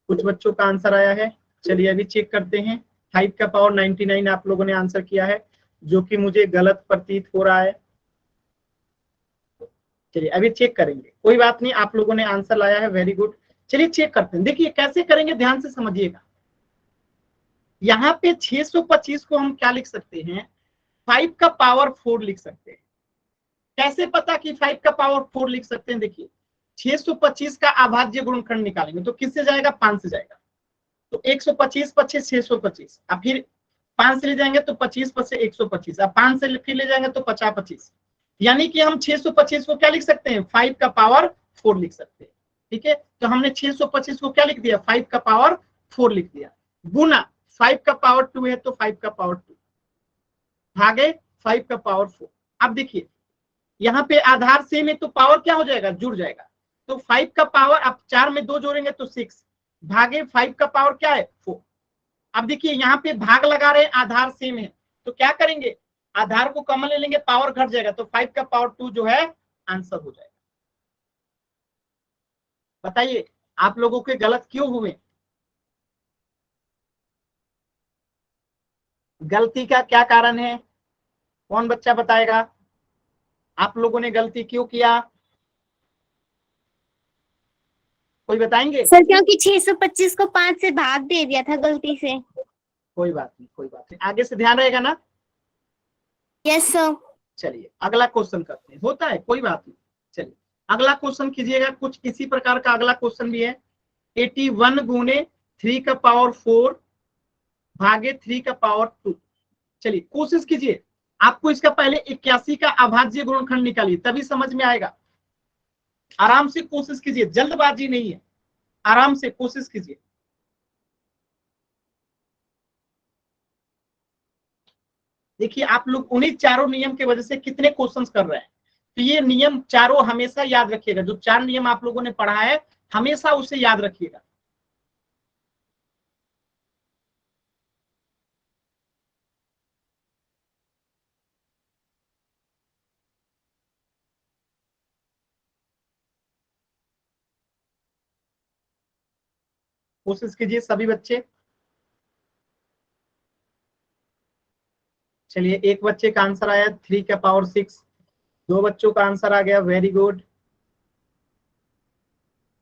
कुछ बच्चों का आंसर आया है। चलिए अभी चेक करते हैं। 5 का पावर 99 आप लोगों ने आंसर किया है, जो कि मुझे गलत प्रतीत हो रहा है। चलिए अभी चेक करेंगे, कोई बात नहीं, आप लोगों ने आंसर लाया है, वेरी गुड। चलिए चेक करते हैं। देखिए कैसे करेंगे, ध्यान से समझिएगा। यहाँ पे 625 को हम क्या लिख सकते हैं, 5 का पावर 4 लिख सकते हैं। कैसे पता कि 5 का पावर 4 लिख सकते हैं? देखिए 625 का अभाज्य गुणनखंड निकालेंगे तो किससे जाएगा, 5 से जाएगा। तो 125 पच्चीस 625, अब फिर 5 से ले जाएंगे तो 25 पच्चीस 125, अब 5 से फिर ले जाएंगे तो 50 25, यानी कि हम 625 को क्या लिख सकते हैं, 5 का पावर 4 लिख सकते हैं। ठीक है, तो हमने 625 को क्या लिख दिया, 5 का पावर 4 लिख दिया, गुना 5 का पावर 2 है तो 5 का पावर 2 भागे 5 का पावर 4। अब देखिए यहाँ पे आधार सेम है तो पावर क्या हो जाएगा, जुड़ जाएगा। तो 5 का पावर अब 4 में 2 जोड़ेंगे तो 6 भागे 5 का पावर क्या है, 4। अब देखिए यहाँ पे भाग लगा रहे हैं, आधार सेम है तो क्या करेंगे, आधार को कॉमन ले लेंगे, पावर घट जाएगा तो 5 का पावर 2 जो है आंसर हो जाएगा। बताइए आप लोगों के गलत क्यों हुए, गलती का क्या कारण है, कौन बच्चा बताएगा, आप लोगों ने गलती क्यों किया, कोई बताएंगे? सर क्योंकि 625 को 5 से भाग दे दिया था गलती से। कोई बात नहीं, कोई बात नहीं, आगे से ध्यान रहेगा ना। Yes sir. चलिए अगला क्वेश्चन करते हैं, होता है कोई बात नहीं। चलिए अगला क्वेश्चन कीजिएगा, कुछ इसी प्रकार का अगला क्वेश्चन भी है। 81 गुने 3 का पावर 4 भागे 3 का पावर 2। चलिए कोशिश कीजिए, आपको इसका पहले 81 का अभाज्य गुणनखंड निकालिए तभी समझ में आएगा। आराम से कोशिश कीजिए, जल्दबाजी नहीं है, आराम से कोशिश कीजिए। देखिए आप लोग उन्हीं चारों नियम की वजह से कितने क्वेश्चंस कर रहे हैं, तो ये नियम चारों हमेशा याद रखिएगा। जो 4 नियम आप लोगों ने पढ़ा है हमेशा उसे याद रखिएगा। कोशिश कीजिए सभी बच्चे। चलिए एक बच्चे का आंसर आया 3 का पावर 6, 2 बच्चों का आंसर आ गया, वेरी गुड।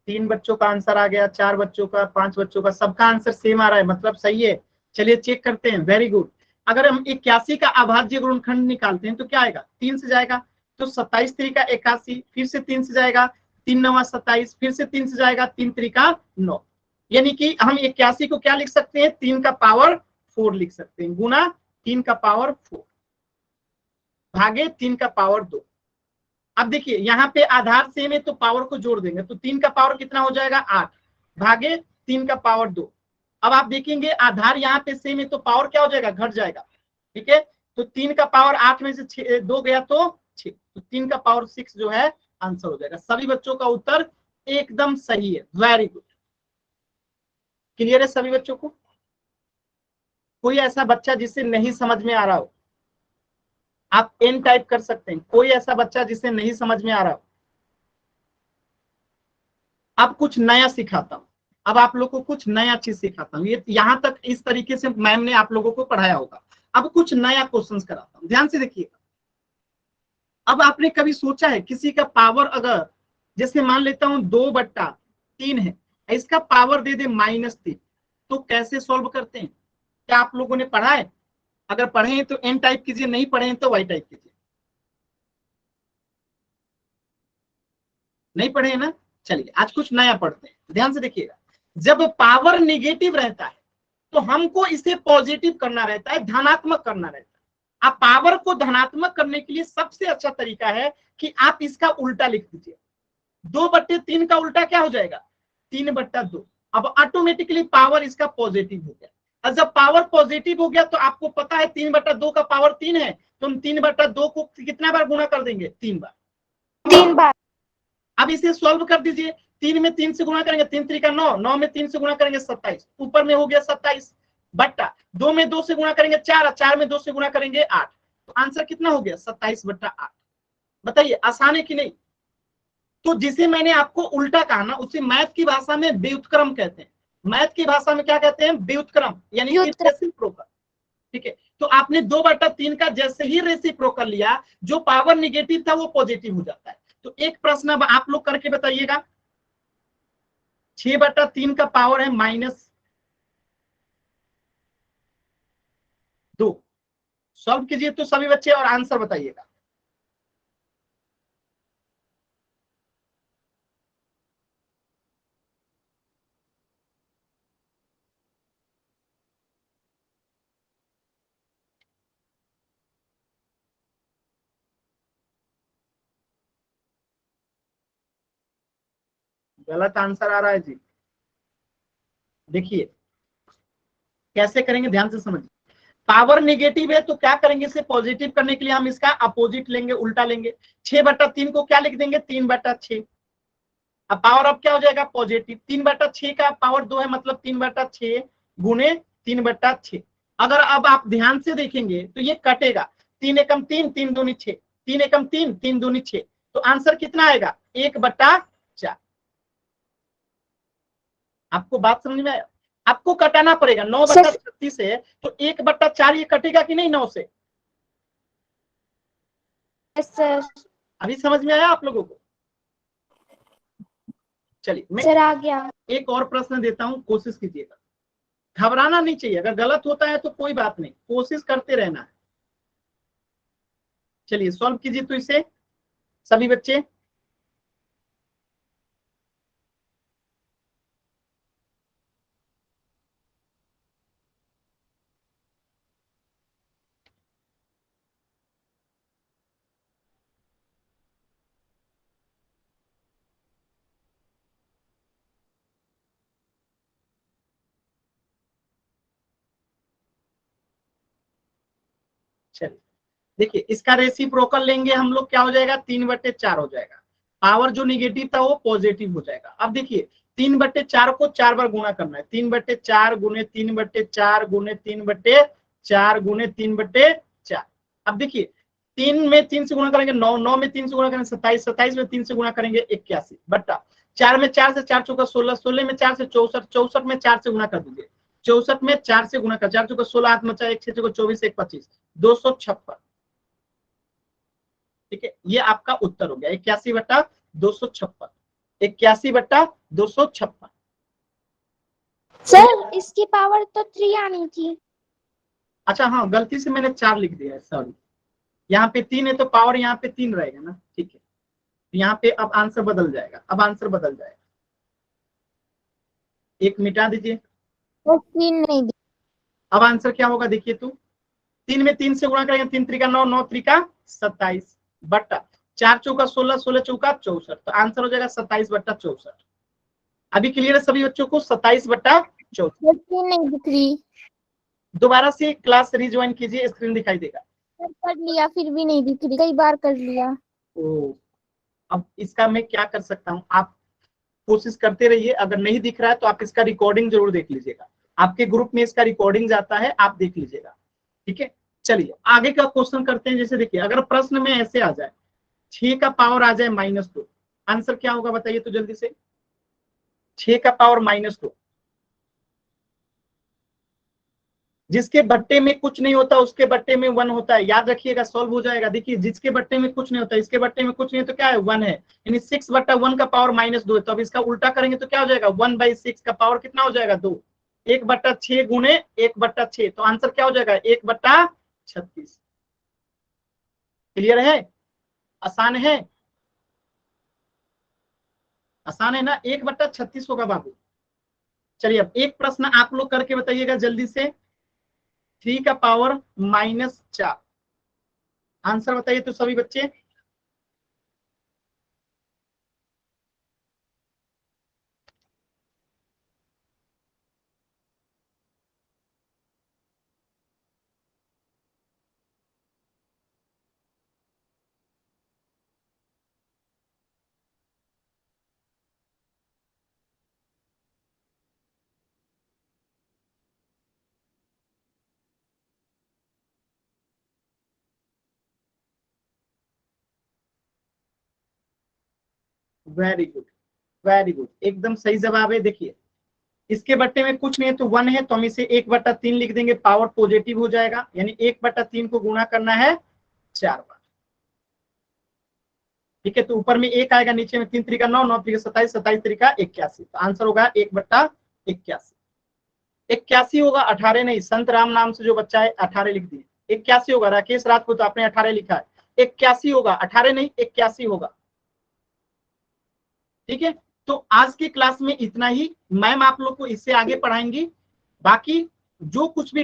3 बच्चों का आंसर आ गया, 4 बच्चों का, 5 बच्चों का, सबका आंसर सेम आ रहा है, मतलब सही है। चलिए चेक करते हैं, वेरी गुड। अगर हम 81 का अभाज्य गुणनखंड निकालते हैं तो क्या आएगा, 3 से जाएगा तो 27 3 का 81, फिर से 3 से जाएगा, 3 9 27, फिर से 3 से जाएगा, 3 3 का 9, यानी कि हम 81 को क्या लिख सकते हैं, 3 का पावर 4 लिख सकते हैं, गुना 3 का पावर 4 भागे 3 का पावर 2। अब देखिए यहाँ पे आधार सेम है तो पावर को जोड़ देंगे तो 3 का पावर कितना हो जाएगा, 8 भागे 3 का पावर 2। अब आप देखेंगे आधार यहाँ पे सेम है तो पावर क्या हो जाएगा, घट जाएगा। ठीक है, तो 3 का पावर 8 में से 2 गया तो 6, तो 3 का पावर 6 जो है आंसर हो जाएगा। सभी बच्चों का उत्तर एकदम सही है, वेरी गुड। क्लियर है सभी बच्चों को? कोई ऐसा बच्चा जिसे नहीं समझ में आ रहा हो, आप एन टाइप कर सकते हैं। कोई ऐसा बच्चा जिसे नहीं समझ में आ रहा हो, अब कुछ नया सिखाता हूं, अब आप लोग को कुछ नया चीज सिखाता हूं। ये यहां तक इस तरीके से मैम ने आप लोगों को पढ़ाया होगा, अब कुछ नया क्वेश्चन कराता हूं, ध्यान से देखिएगा। अब आपने कभी सोचा है किसी का पावर अगर जैसे मान लेता हूं 2/3 है, इसका पावर दे दे -3, तो कैसे सॉल्व करते हैं? क्या आप लोगों ने पढ़ा है? अगर पढ़े हैं तो एन टाइप कीजिए, नहीं पढ़े हैं तो वाई टाइप कीजिए। नहीं पढ़े हैं ना? चलिए आज कुछ नया पढ़ते हैं, ध्यान से देखिएगा। जब पावर निगेटिव रहता है तो हमको इसे पॉजिटिव करना रहता है, धनात्मक करना रहता है। आप पावर को धनात्मक करने के लिए सबसे अच्छा तरीका है कि आप इसका उल्टा लिख दीजिए। 2/3 का उल्टा क्या हो जाएगा? 3/2। अब ऑटोमेटिकली पावर इसका पॉजिटिव हो गया। और जब पावर पॉजिटिव हो गया तो आपको पता है 3/2 का पावर 3 है, तो हम 3/2 को कितना बार गुणा कर देंगे? 3 बार। 3 बार। अब इसे सॉल्व कर दीजिए। 3 में 3 से गुणा करेंगे, 3 3 का 9, 9 में 3 से गुणा करेंगे 27, ऊपर में हो गया 27 बट्टा 2 में 2 से गुणा करेंगे 4, 4 में 2 से गुणा करेंगे 8, तो आंसर कितना हो गया? 27/8। बताइए आसान है कि नहीं? तो जिसे मैंने आपको उल्टा कहा ना, उसे मैथ की भाषा में व्युत्क्रम कहते हैं। मैथ की भाषा में क्या कहते हैं? व्युत्क्रम, यानी कि रेसिप्रोकल। ठीक है, तो आपने 2/3 का जैसे ही रेसिप्रोकल लिया, जो पावर निगेटिव था वो पॉजिटिव हो जाता है। तो एक प्रश्न अब आप लोग करके बताइएगा। 6/3 का पावर है -2। सॉल्व कीजिए तो सभी बच्चे और आंसर बताइएगा। गलत आंसर आ रहा है जी। देखिए कैसे करेंगे, ध्यान से समझिए। पावर नेगेटिव है तो क्या करेंगे? इसे पॉजिटिव करने के लिए हम इसका अपोजिट लेंगे, उल्टा लेंगे। 6/3 को क्या लिख देंगे? 3/6। अब पावर अब क्या हो जाएगा? पॉजिटिव। 3/6 का पावर 2 है, मतलब 3/6 गुणे 3/6। अगर अब आप ध्यान से देखेंगे तो ये कटेगा। 3 एकम 3, 3 दूनी 6, 3 एकम 3, 3 दूनी 6, तो आंसर कितना आएगा? 1/4। आपको बात समझ में आया? आपको कटाना पड़ेगा। 9/36 है तो 1/4 ये कटेगा कि नहीं 9 से? सर। अभी समझ में आया आप लोगों को? चलिए मैं सर आ गया। एक और प्रश्न देता हूं, कोशिश कीजिएगा। घबराना नहीं चाहिए, अगर गलत होता है तो कोई बात नहीं, कोशिश करते रहना है। चलिए सॉल्व कीजिए तो इसे सभी बच्चे। चलिए देखिए, इसका रेसिप्रोकल लेंगे हम लोग, क्या हो जाएगा? 3/4 हो जाएगा। पावर जो निगेटिव था वो पॉजिटिव हो जाएगा। अब देखिए 3/4 को 4 बार गुणा करना है। 3/4 गुणे 3/4 गुणे 3/4 गुणे 3/4। अब देखिए 3 में 3 से गुणा करेंगे 9, 9 में 3 से गुणा करेंगे 27, 27 में 3 से गुणा करेंगे 81 बट्टा 4 में 4 से 4 चौका 16, 16 में 4 से 64, 64 में 4 से गुणा कर दीजिए। 64 में 4 से गुणा कर, 4 चौका 16, 8 में 4, 1 6 चौका 24, 1 25, 256। ठीक है, ये आपका उत्तर हो गया 81/256। 81/256। सर इसकी पावर तो 3 आनी थी। अच्छा हाँ, गलती से मैंने 4 लिख दिया है, सॉरी। यहाँ पे 3 है तो पावर यहाँ पे 3 रहेगा ना। ठीक है, यहाँ पे अब आंसर बदल जाएगा, अब आंसर बदल जाएगा। एक मिटा दीजिए। वो 3 नहीं दी। अब आंसर क्या होगा देखिए तो। 3 में 3 से गुणा करेंगे, 3 3 9, 9 3 27 बट्टा 4 चौका 16, 16 चौका 64, तो आंसर हो जाएगा 27/64। अभी क्लियर है सभी बच्चों को? 27/64। वो 3 नहीं दिख रही। दोबारा से क्लास रिज्वाइन कीजिए, स्क्रीन दिखाई देगा। कर लिया फिर भी नहीं दिख रही, कई बार कर लिया। ओ, अब इसका मैं क्या कर सकता हूँ, आप कोशिश करते रहिए, अगर नहीं दिख रहा है तो आप इसका रिकॉर्डिंग जरूर देख लीजिएगा, आपके ग्रुप में इसका रिकॉर्डिंग जाता है, आप देख लीजिएगा। ठीक है, चलिए आगे का क्वेश्चन करते हैं। जैसे देखिए, अगर प्रश्न में ऐसे आ जाए 6 का पावर आ जाए -2, आंसर क्या होगा बताइए तो जल्दी से। 6 का पावर -2, जिसके बट्टे में कुछ नहीं होता उसके बट्टे में 1 होता है, याद रखिएगा, सॉल्व हो जाएगा। देखिए, जिसके बट्टे में कुछ नहीं होता इसके बट्टे में कुछ नहीं, तो क्या है 1 है, यानी 6/1 का पावर -2 है। तो अब इसका उल्टा करेंगे तो क्या हो जाएगा, 1/6 का पावर कितना हो जाएगा 2, 1/6 गुणे 1/6, तो आंसर क्या हो जाएगा 1/36। क्लियर है, आसान है, आसान है ना, 1/36 होगा बाबू। चलिए अब एक प्रश्न आप लोग करके बताइएगा जल्दी से। 3 का पावर -4, आंसर बताइए तो सभी बच्चे। वेरी गुड, वेरी गुड, एकदम सही जवाब है। देखिए, इसके बट्टे में कुछ नहीं है तो 1 है, तो हम इसे 1/3 लिख देंगे, पावर पॉजिटिव हो जाएगा, यानी 1/3 को गुणा करना है 4 बार। ठीक है, तो ऊपर में 1 आएगा, नीचे में 3 3 9, 9 3 27, 27 3 81, तो आंसर होगा 1/81। 81 होगा, 18 नहीं, संत राम नाम से जो बच्चा है 18 लिख दिए, 81 होगा। राकेश राजपूत आपने 18 लिखा है, 81 होगा, 18 नहीं 81 होगा। ठीक है, तो आज की क्लास में इतना ही, मैम आप लोग को इससे आगे पढ़ाएंगी, बाकी जो कुछ भी